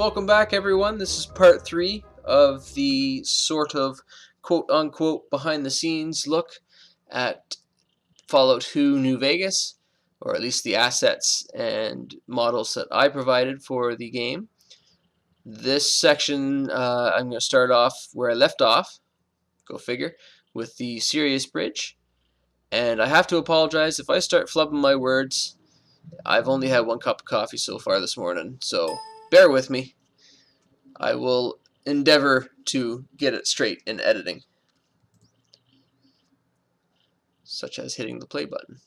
Welcome back, everyone. This is part 3 of the sort of quote-unquote behind-the-scenes look at Fallout 2 New Vegas, or at least the assets and models that I provided for the game. This section, I'm going to start off where I left off, go figure, with the Sirius Bridge. And I have to apologize if I start flubbing my words. I've only had one cup of coffee so far this morning, so bear with me. I will endeavor to get it straight in editing, such as hitting the play button.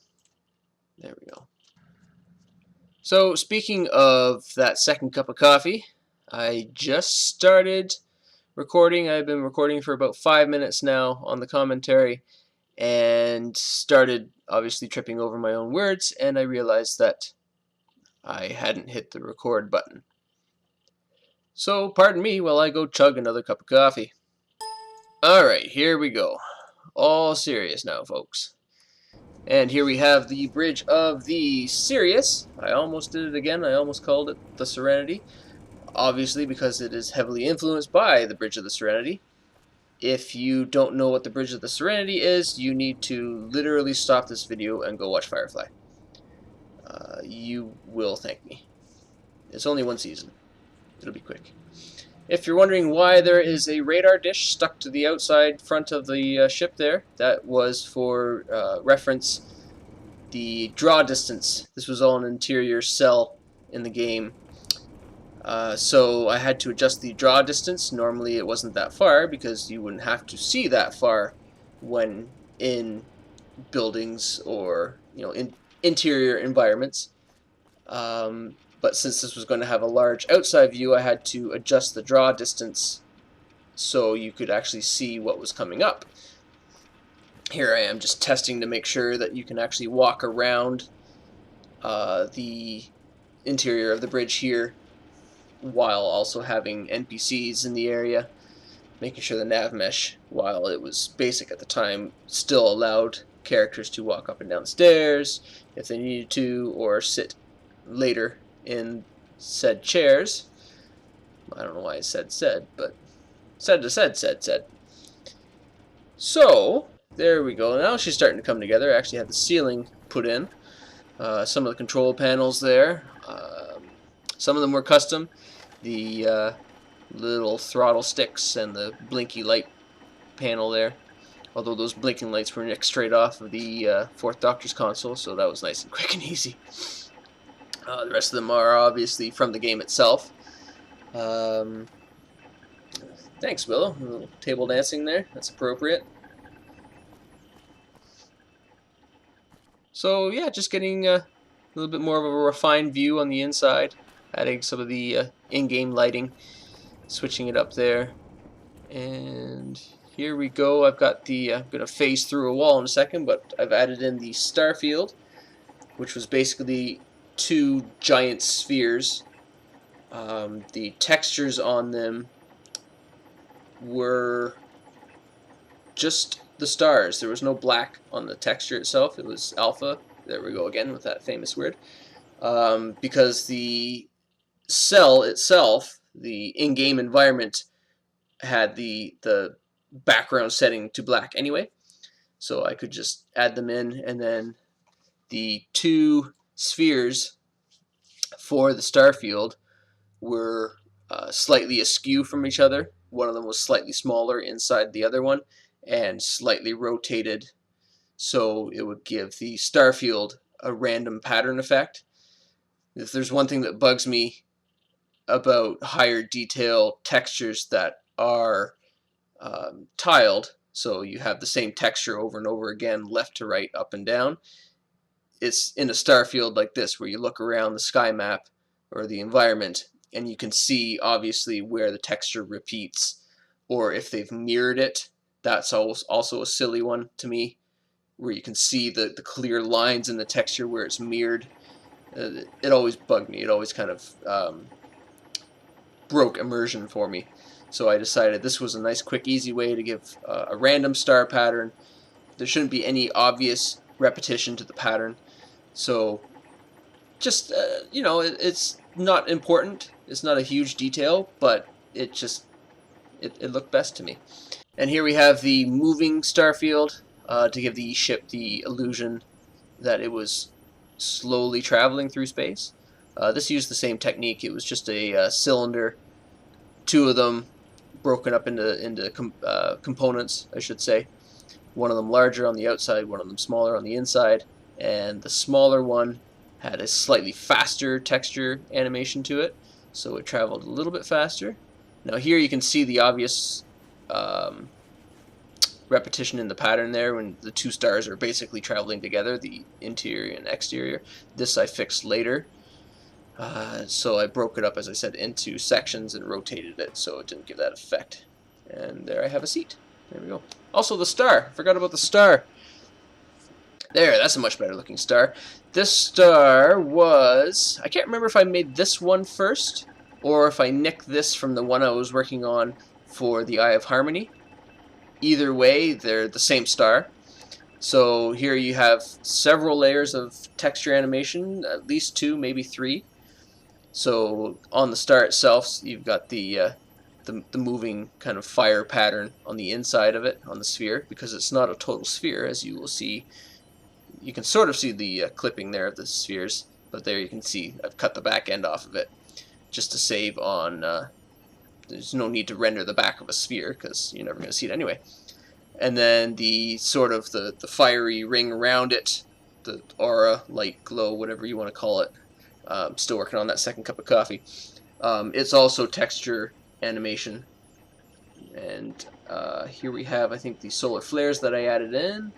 There we go. So speaking of that second cup of coffee, I just started recording. I've been recording for about 5 minutes now on the commentary, and started obviously tripping over my own words, and I realized that I hadn't hit the record button. So pardon me while I go chug another cup of coffee. Alright, here we go. All serious now, folks. And here we have the bridge of the Sirius. I almost did it again. I almost called it the Serenity. Obviously, because it is heavily influenced by the Bridge of the Serenity. If you don't know what the Bridge of the Serenity is, you need to literally stop this video and go watch Firefly. You will thank me. It's only one season. It'll be quick. If you're wondering why there is a radar dish stuck to the outside front of the ship there, that was for reference the draw distance. This was all an interior cell in the game. So I had to adjust the draw distance. Normally it wasn't that far because you wouldn't have to see that far when in buildings or in interior environments. But since this was going to have a large outside view, I had to adjust the draw distance so you could actually see what was coming up. Here I am just testing to make sure that you can actually walk around the interior of the bridge here while also having NPCs in the area, making sure the nav mesh, while it was basic at the time, still allowed characters to walk up and down the stairs if they needed to, or sit later in said chairs. I don't know why I said, but said. So, there we go. Now she's starting to come together. I actually had the ceiling put in. Some of the control panels there. Some of them were custom. The little throttle sticks and the blinky light panel there. Although those blinking lights were nicked straight off of the Fourth Doctor's console, so that was nice and quick and easy. The rest of them are obviously from the game itself. Thanks, Willow. A little table dancing there. That's appropriate. So yeah, just getting a little bit more of a refined view on the inside. Adding some of the in-game lighting. Switching it up there. And here we go. I've got the... I'm going to phase through a wall in a second, but I've added in the Starfield, which was basically 2 giant spheres. The textures on them were just the stars. There was no black on the texture itself. It was alpha. There we go again with that famous word. Because the cell itself, the in-game environment, had the background setting to black anyway. So I could just add them in, and then the 2 spheres for the Starfield were slightly askew from each other. One of them was slightly smaller inside the other one and slightly rotated, so it would give the Starfield a random pattern effect. If there's one thing that bugs me about higher detail textures that are tiled, so you have the same texture over and over again, left to right, up and down, it's in a Starfield like this, where you look around the sky map or the environment and you can see obviously where the texture repeats, or if they've mirrored it. That's also a silly one to me, where you can see the clear lines in the texture where it's mirrored. It always bugged me. It always kind of broke immersion for me. So I decided this was a nice, quick, easy way to give a random star pattern. There shouldn't be any obvious repetition to the pattern. So just, it's not important. It's not a huge detail, but it just it looked best to me. And here we have the moving Starfield to give the ship the illusion that it was slowly traveling through space. This used the same technique. It was just a cylinder, two of them broken up into components, I should say. One of them larger on the outside, one of them smaller on the inside, and the smaller one had a slightly faster texture animation to it, so it traveled a little bit faster. Now here you can see the obvious repetition in the pattern there when the two stars are basically traveling together, the interior and exterior. This I fixed later. So I broke it up, as I said, into sections and rotated it so it didn't give that effect. And there I have a seat. There we go. Also the star. Forgot about the star. There, that's a much better looking star. This star was... I can't remember if I made this one first or if I nicked this from the one I was working on for the Eye of Harmony. Either way, they're the same star. So here you have several layers of texture animation, at least 2, maybe 3. So on the star itself, you've got the moving kind of fire pattern on the inside of it, on the sphere, because it's not a total sphere, as you will see. You can sort of see the clipping there of the spheres, but there you can see I've cut the back end off of it just to save on... there's no need to render the back of a sphere because you're never going to see it anyway. And then the sort of the fiery ring around it, the aura, light, glow, whatever you want to call it. Still working on that second cup of coffee. It's also texture animation. And here we have, I think, the solar flares that I added in.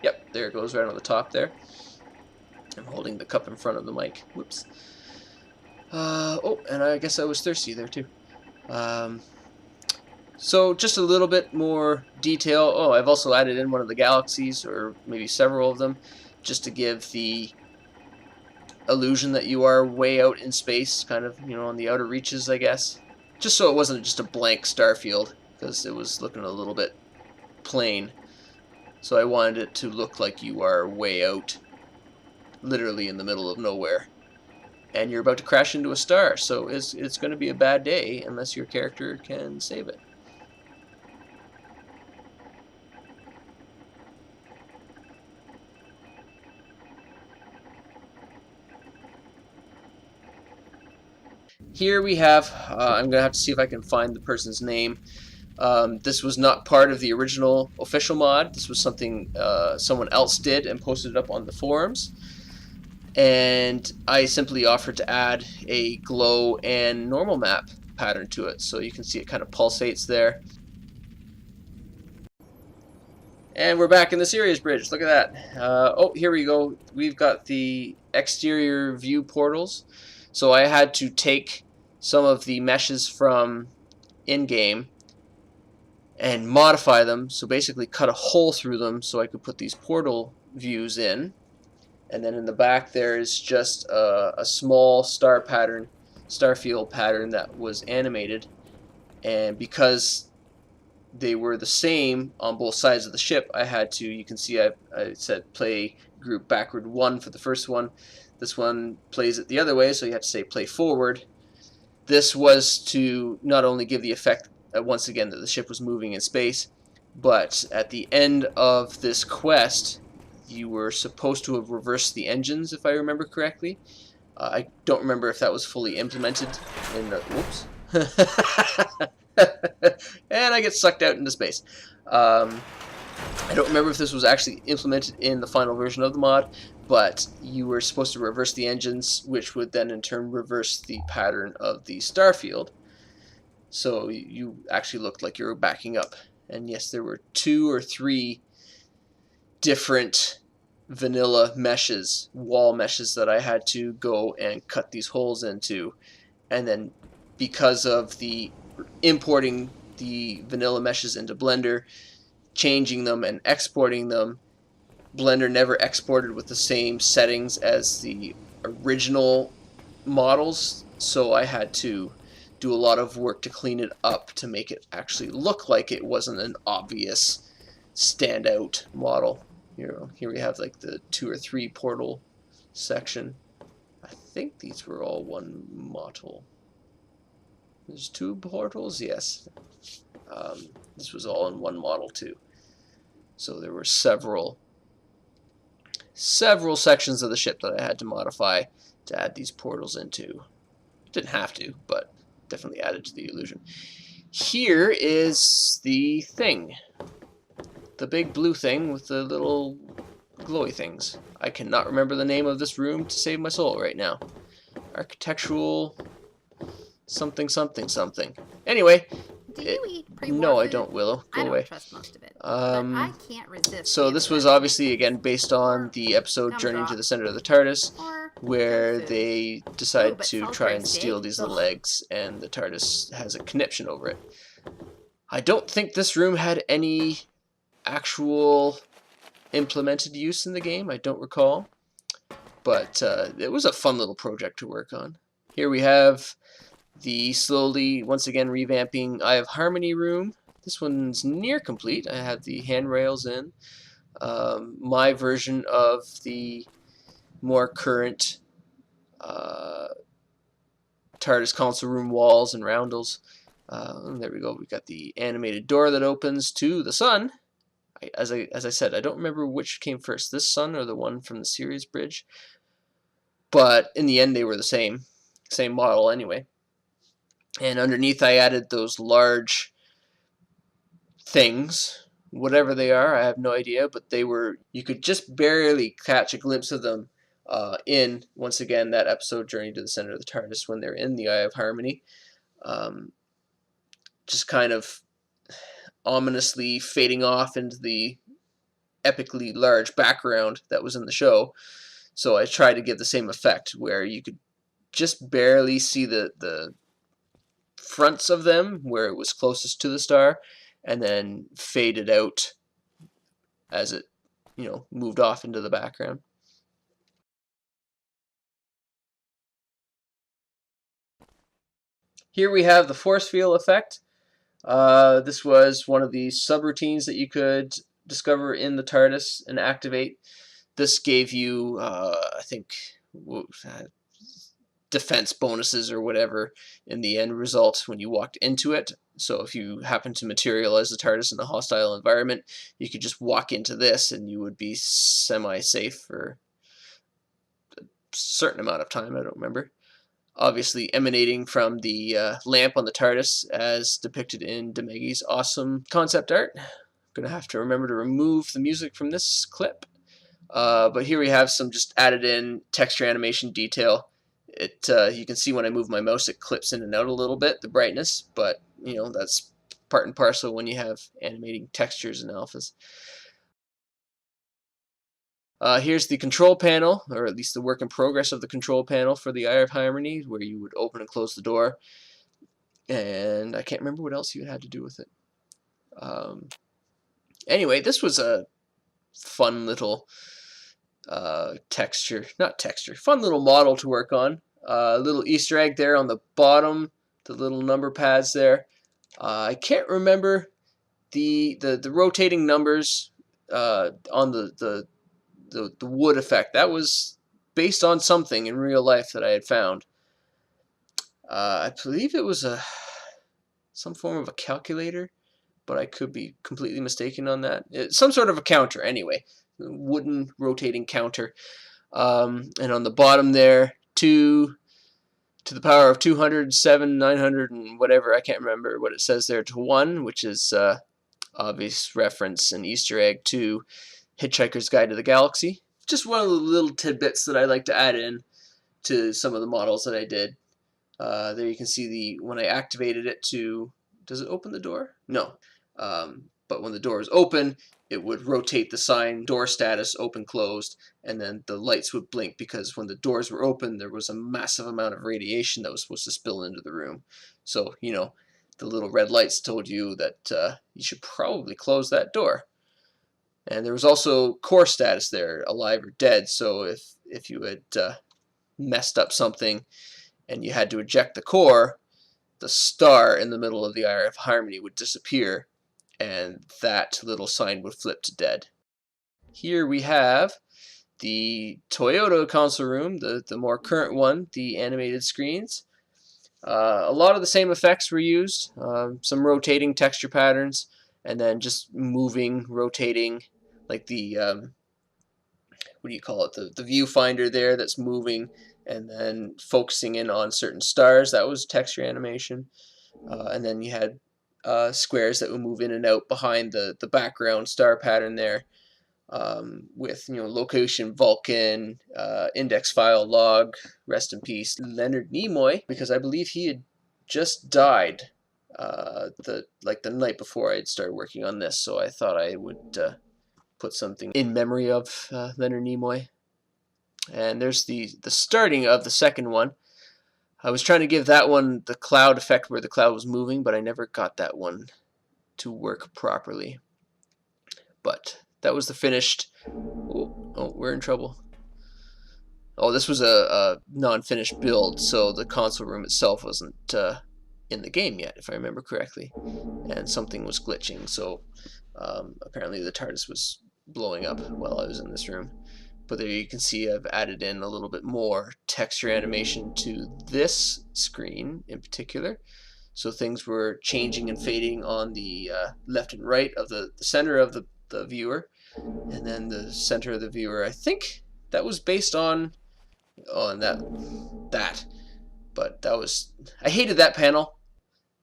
Yep, there it goes right on the top there. I'm holding the cup in front of the mic. Whoops. Oh, and I guess I was thirsty there too. So just a little bit more detail. Oh, I've also added in one of the galaxies, or maybe several of them, just to give the illusion that you are way out in space, kind of, you know, on the outer reaches, I guess. Just so it wasn't just a blank Starfield, because it was looking a little bit plain. So I wanted it to look like you are way out, literally in the middle of nowhere. And you're about to crash into a star, so it's going to be a bad day unless your character can save it. Here we have, I'm going to have to see if I can find the person's name. This was not part of the original official mod. This was something someone else did and posted it up on the forums. And I simply offered to add a glow and normal map pattern to it, so you can see it kind of pulsates there. And we're back in the Sirius bridge. Look at that. Oh, here we go. We've got the exterior view portals. So I had to take some of the meshes from in-game and modify them. So basically cut a hole through them so I could put these portal views in. And then in the back there is just a small star pattern, Starfield pattern that was animated. And because they were the same on both sides of the ship, I had to, you can see I said play group backward 1 for the first one. This one plays it the other way, so you have to say play forward. This was to not only give the effect, once again, that the ship was moving in space, but at the end of this quest, you were supposed to have reversed the engines, if I remember correctly. I don't remember if that was fully implemented in the... Whoops. And I get sucked out into space. I don't remember if this was actually implemented in the final version of the mod, but you were supposed to reverse the engines, which would then in turn reverse the pattern of the Starfield. So you actually looked like you were backing up. And yes, there were 2 or 3 different vanilla meshes, wall meshes, that I had to go and cut these holes into. And then because of the importing the vanilla meshes into Blender, changing them and exporting them, Blender never exported with the same settings as the original models, so I had to do a lot of work to clean it up to make it actually look like it wasn't an obvious standout model. Here we have like the 2 or 3 portal section. I think these were all one model. There's 2 portals? Yes. This was all in one model too. So there were several sections of the ship that I had to modify to add these portals into. Didn't have to, but definitely added to the illusion. Here is the thing. The big blue thing with the little glowy things. I cannot remember the name of this room to save my soul right now. Architectural something something something. Anyway, Do you eat pre-war no, I food? don't, Willow. Go I away. don't trust most of it, but I can't resist. So this was obviously again based on the episode Journey to the Center of the TARDIS, where they decide to try and steal these little eggs, and the TARDIS has a conniption over it. I don't think this room had any actual implemented use in the game. I don't recall, but it was a fun little project to work on. Here we have the slowly, once again, revamping Eye of Harmony room. This one's near complete. I have the handrails in. My version of the more current TARDIS console room walls and roundels. There we go. We got the animated door that opens to the sun. As I said, I don't remember which came first, this sun or the one from the Sirius bridge. But in the end, they were the same model anyway. And underneath, I added those large things, whatever they are, I have no idea, but they were, you could just barely catch a glimpse of them in, once again, that episode Journey to the Center of the TARDIS, when they're in the Eye of Harmony. Just kind of ominously fading off into the epically large background that was in the show. So I tried to give the same effect, where you could just barely see the fronts of them where it was closest to the star, and then faded out as it, moved off into the background. Here we have the force field effect. This was one of the subroutines that you could discover in the TARDIS and activate. This gave you, I think, defense bonuses or whatever in the end result when you walked into it. So if you happen to materialize the TARDIS in a hostile environment, you could just walk into this and you would be semi-safe for a certain amount of time. I don't remember. Obviously emanating from the lamp on the TARDIS as depicted in Demegi's awesome concept art. I'm going to have to remember to remove the music from this clip. But here we have some just added in texture animation detail. You can see when I move my mouse it clips in and out a little bit, the brightness, but that's part and parcel when you have animating textures in alphas. Here's the control panel, or at least the work in progress of the control panel for the Eye of Harmony, where you would open and close the door. And I can't remember what else you had to do with it. Anyway, this was a fun little fun little model to work on. A little Easter egg there on the bottom, the little number pads there. I can't remember the rotating numbers on the wood effect. That was based on something in real life that I had found. I believe it was some form of a calculator, but I could be completely mistaken on that. It's some sort of a counter anyway. Wooden rotating counter. And on the bottom there, 2 to the power of 200, 7, 900, and whatever, I can't remember what it says there, to 1, which is obvious reference and Easter egg to Hitchhiker's Guide to the Galaxy. Just one of the little tidbits that I like to add in to some of the models that I did. There you can see when I activated it to, does it open the door? No. But when the door is open, it would rotate the sign, door status, open, closed, and then the lights would blink, because when the doors were open, there was a massive amount of radiation that was supposed to spill into the room. So, the little red lights told you that you should probably close that door. And there was also core status there, alive or dead, so if you had messed up something and you had to eject the core, the star in the middle of the Eye of Harmony would disappear, and that little sign would flip to dead. Here we have the Toyota console room, the more current one, the animated screens. A lot of the same effects were used, some rotating texture patterns, and then just moving, rotating, like the, what do you call it, the viewfinder there that's moving, and then focusing in on certain stars. That was texture animation. And then you had squares that would move in and out behind the background star pattern there, with, you know, location Vulcan, index file log, rest in peace Leonard Nimoy, because I believe he had just died the night before I'd started working on this, so I thought I would put something in memory of Leonard Nimoy. And there's the starting of the second one. I was trying to give that one the cloud effect where the cloud was moving, but I never got that one to work properly. But that was the finished. Oh, we're in trouble. Oh, this was a non-finished build, so the console room itself wasn't in the game yet, if I remember correctly, and something was glitching. So apparently the Tardis was blowing up while I was in this room. But there you can see I've added in a little bit more texture animation to this screen in particular. So things were changing and fading on the left and right of the center of the viewer, and then the center of the viewer. I think that was based on that. But that was, I hated that panel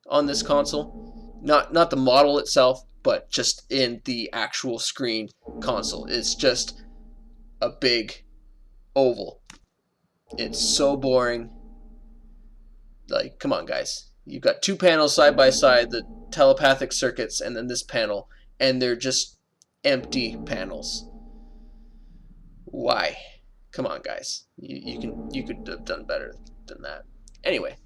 on this console. Not the model itself, but just in the actual screen console. It's just a big oval. It's so boring. Like, come on, guys. You've got two panels side by side, the telepathic circuits, and then this panel, and they're just empty panels. Why? Come on, guys. You could have done better than that. Anyway,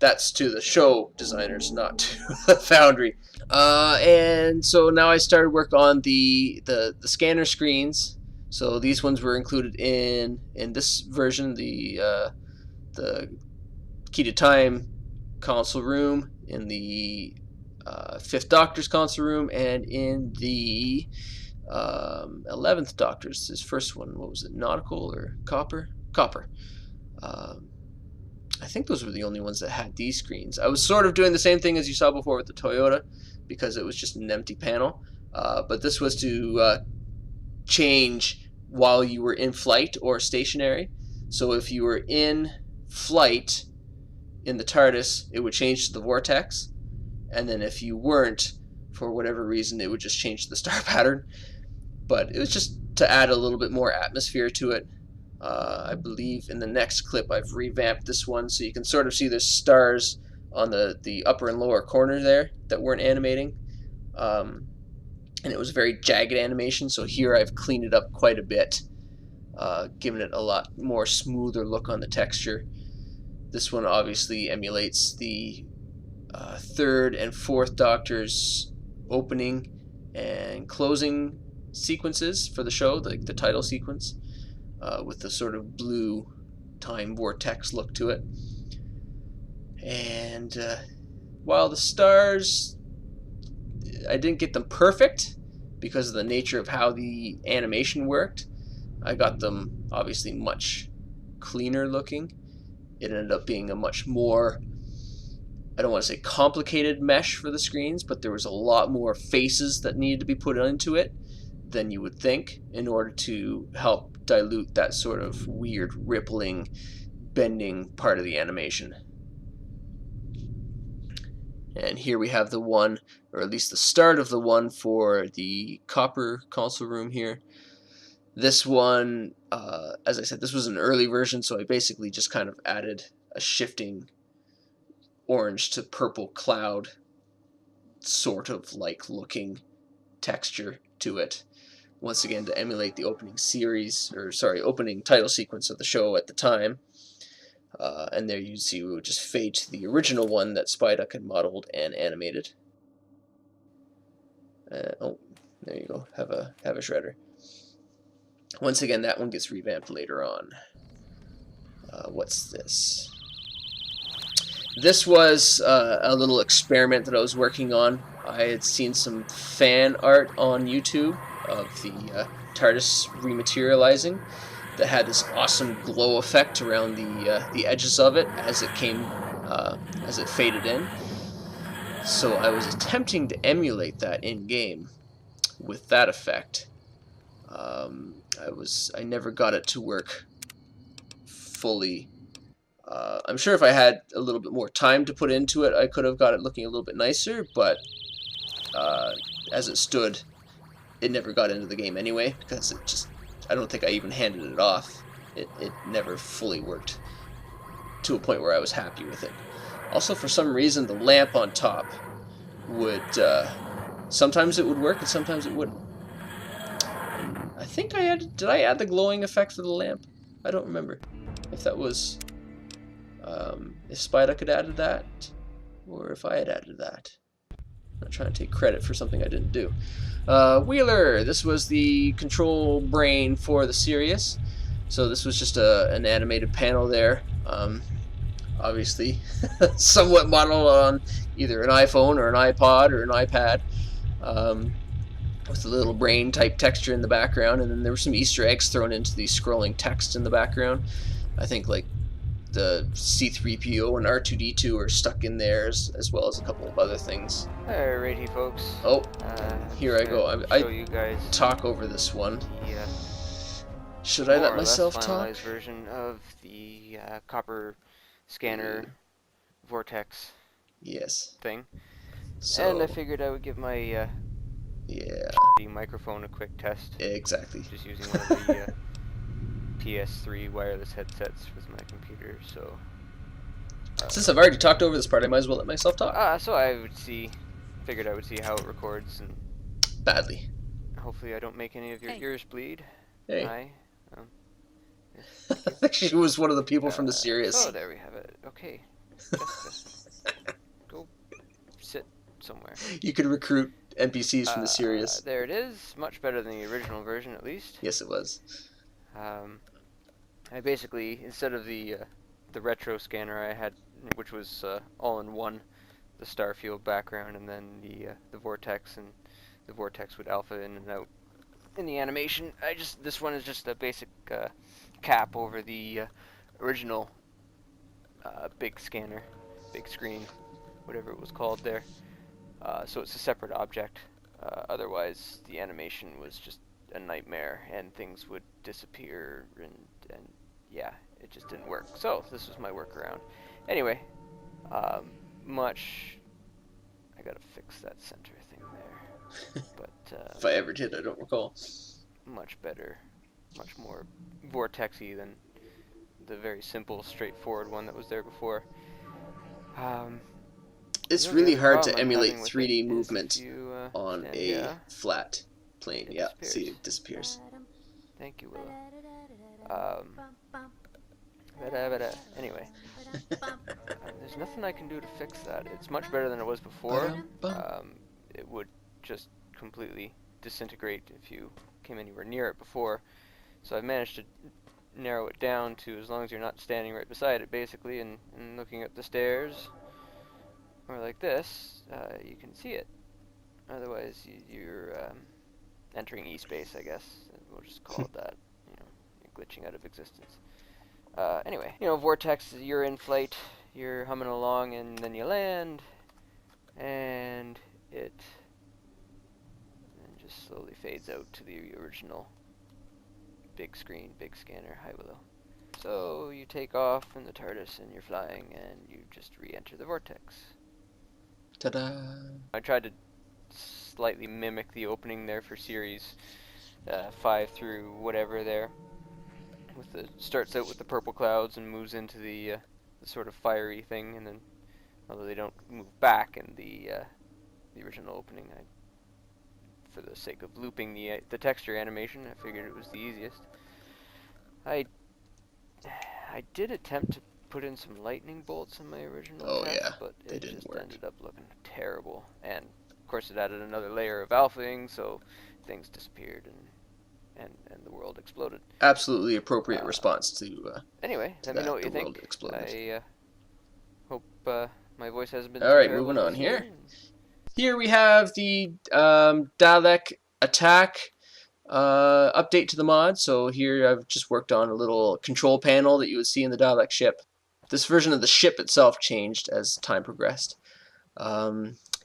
that's to the show designers, not to the foundry. And so now I started work on the scanner screens. So these ones were included in this version, the Key to Time console room, in the Fifth Doctor's console room, and in the 11th Doctor's, his first one. What was it, nautical or copper? Copper. I think those were the only ones that had these screens. I was sort of doing the same thing as you saw before with the Toyota, because it was just an empty panel. But this was to change while you were in flight or stationary. So if you were in flight in the TARDIS, it would change to the vortex, and then if you weren't, for whatever reason, it would just change to the star pattern. But it was just to add a little bit more atmosphere to it. I believe in the next clip I've revamped this one, so you can sort of see there's stars on the upper and lower corner there that weren't animating. And it was a very jagged animation, so here I've cleaned it up quite a bit, given it a lot more smoother look on the texture. This one obviously emulates the third and fourth Doctor's opening and closing sequences for the show, like the title sequence, with the sort of blue time vortex look to it. And while the stars, I didn't get them perfect because of the nature of how the animation worked. I got them obviously much cleaner looking. It ended up being a much more, I don't want to say complicated mesh for the screens, but there was a lot more faces that needed to be put into it than you would think in order to help dilute that sort of weird rippling, bending part of the animation. And here we have the one, or at least the start of the one, for the copper console room here. This one, as I said, this was an early version, so I basically just kind of added a shifting orange to purple cloud sort of like looking texture to it. Once again, to emulate the opening series, or sorry, opening title sequence of the show at the time. And there you see we would just fade to the original one that Spyduck had modeled and animated. Oh, there you go. Have a shredder. Once again, that one gets revamped later on. What's this? This was a little experiment that I was working on. I had seen some fan art on YouTube of the Tardis rematerializing that had this awesome glow effect around the edges of it as it faded in. So I was attempting to emulate that in game with that effect. I never got it to work fully. I'm sure if I had a little bit more time to put into it, I could have got it looking a little bit nicer, but as it stood, it never got into the game anyway, because I don't think I even handed it off. It never fully worked to a point where I was happy with it. Also, for some reason, the lamp on top would, sometimes it would work and sometimes it wouldn't. And I think did I add the glowing effect for the lamp? I don't remember if that was, if Spiduck had added that, or if I had added that. I'm not trying to take credit for something I didn't do. Wheeler, this was the control brain for the Cirius. So this was just an animated panel there. Obviously, somewhat modeled on either an iPhone or an iPod or an iPad, with a little brain type texture in the background, and then there were some Easter eggs thrown into the scrolling text in the background. I think like the C-3PO and R2-D2 are stuck in there, as well as a couple of other things. Alrighty, folks. Oh, here I go. I show you guys talk over this one. the Should I let myself more or talk? less finalized version of the copper scanner vortex Yes. thing. So, And I figured I would give my yeah, the microphone a quick test. exactly. Just using one of the PS3 wireless headsets with my computer. So Since I've already talked over this part, I might as well let myself talk. so I figured I would see how it records, and Badly. hopefully I don't make any of your Hey. ears bleed. Hey. Hi. I think she was one of the people from the series. Oh, there we have it. Okay. Jessica, go sit somewhere. You could recruit NPCs from the series. There it is. Much better than the original version, at least. Yes, it was. I basically, instead of the retro scanner I had, which was all in one, the Starfield background, and then the vortex, and the vortex would alpha in and out in the animation. This one is just a basic cap over the original big scanner, big screen, whatever it was called there. So it's a separate object. Otherwise, the animation was just a nightmare, and things would disappear, and yeah, it just didn't work. So this was my workaround. Anyway, I gotta fix that center thing there. But If I ever did, I don't recall. much better, much more vortexy than the very simple, straightforward one that was there before. It's the really other hard problem to I'm emulate having with 3D it is movement if you, on stand- a yeah, flat plane. it Yeah, disappears. see, it disappears. Thank you, Willow. Anyway, there's nothing I can do to fix that. It's much better than it was before. It would just completely disintegrate if you came anywhere near it before. So I've managed to narrow it down to as long as you're not standing right beside it, basically, and looking up the stairs, or like this, you can see it. Otherwise, you're entering E-space, I guess. We'll just call it that. You're glitching out of existence. Anyway, vortex, you're in flight, you're humming along, and then you land, and it just slowly fades out to the original big screen, big scanner. Hi, Willow. So you take off in the Tardis, and you're flying, and you just re-enter the vortex. Ta-da! I tried to slightly mimic the opening there for Series 5 through whatever there. Starts out with the purple clouds and moves into the sort of fiery thing, and then, although they don't move back in the original opening, for the sake of looping the texture animation, I figured it was the easiest. I did attempt to put in some lightning bolts in my original test, yeah, but they it didn't just work. ended up looking terrible, and of course it added another layer of alphaing, so things disappeared, and the world exploded. Absolutely appropriate response to. Anyway, to let me that, know what the you think. world exploded. I hope my voice hasn't been. All right, terrible moving on listening. here. Here we have the Dalek Attack. update to the mod. So here I've just worked on a little control panel that you would see in the Dalek ship. This version of the ship itself changed as time progressed.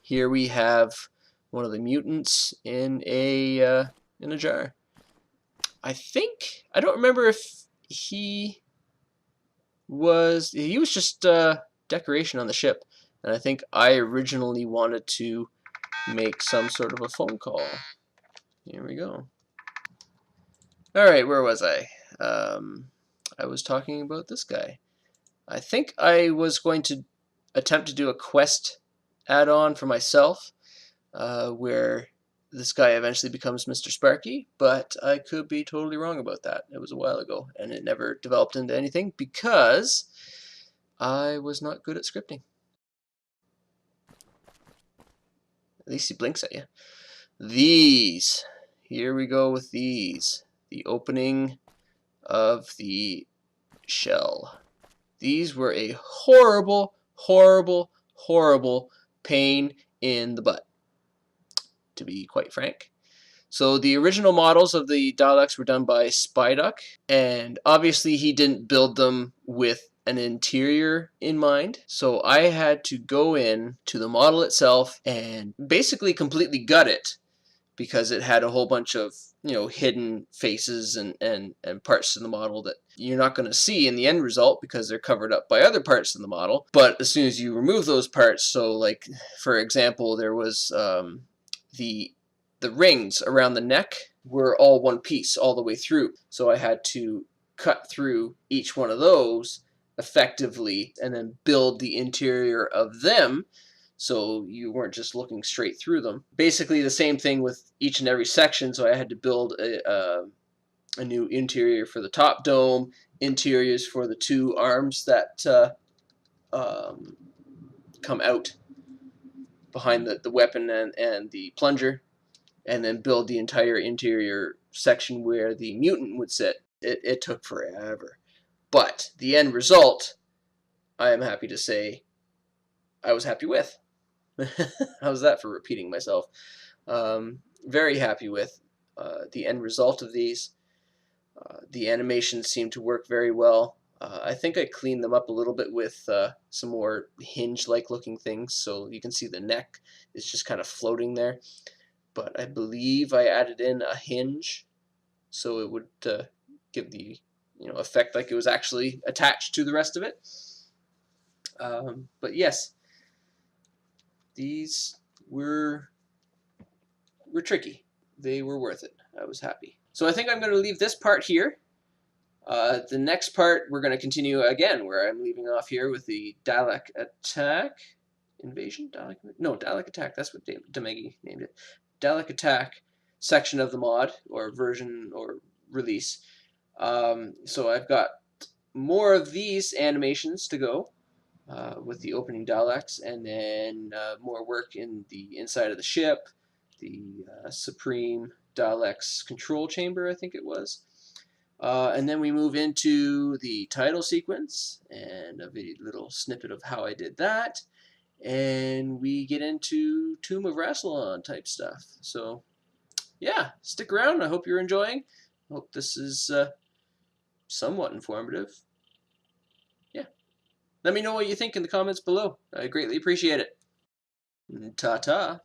Here we have one of the mutants in a jar. I don't remember if he was just decoration on the ship, and I think I originally wanted to make some sort of a phone call. Here we go. Alright, where was I? I was talking about this guy. I think I was going to attempt to do a quest add-on for myself, where this guy eventually becomes Mr. Sparky, but I could be totally wrong about that. It was a while ago, and it never developed into anything because I was not good at scripting. At least he blinks at you. These. Here we go with these. The opening of the shell. These were a horrible, horrible, horrible pain in the butt, to be quite frank. So the original models of the Daleks were done by Spyduck, and obviously he didn't build them with an interior in mind. So I had to go in to the model itself and basically completely gut it, because it had a whole bunch of, you know, hidden faces and parts of the model that you're not going to see in the end result because they're covered up by other parts of the model. But as soon as you remove those parts, so like for example, there was the rings around the neck were all one piece all the way through. So I had to cut through each one of those effectively and then build the interior of them, so you weren't just looking straight through them. Basically the same thing with each and every section, so I had to build a new interior for the top dome, interiors for the two arms that come out behind the weapon and the plunger, and then build the entire interior section where the mutant would sit. It took forever. But the end result, I am happy to say, I was happy with. How's that for repeating myself? Very happy with the end result of these. The animations seem to work very well. I think I cleaned them up a little bit with some more hinge-like looking things, so you can see the neck is just kind of floating there. But I believe I added in a hinge, so it would give the effect like it was actually attached to the rest of it. But yes, these were tricky. They were worth it. I was happy. So I think I'm going to leave this part here. The next part we're going to continue again, where I'm leaving off here with the Dalek Attack. Invasion? Dalek Attack. That's what Demegi named it. Dalek Attack section of the mod, or version, or release. So I've got more of these animations to go. With the opening Daleks, and then more work in the inside of the ship, the Supreme Daleks control chamber, I think it was. And then we move into the title sequence, and a little snippet of how I did that. And we get into Tomb of Rassilon type stuff. So, yeah, stick around. I hope you're enjoying. I hope this is somewhat informative. Let me know what you think in the comments below. I greatly appreciate it. Ta-ta.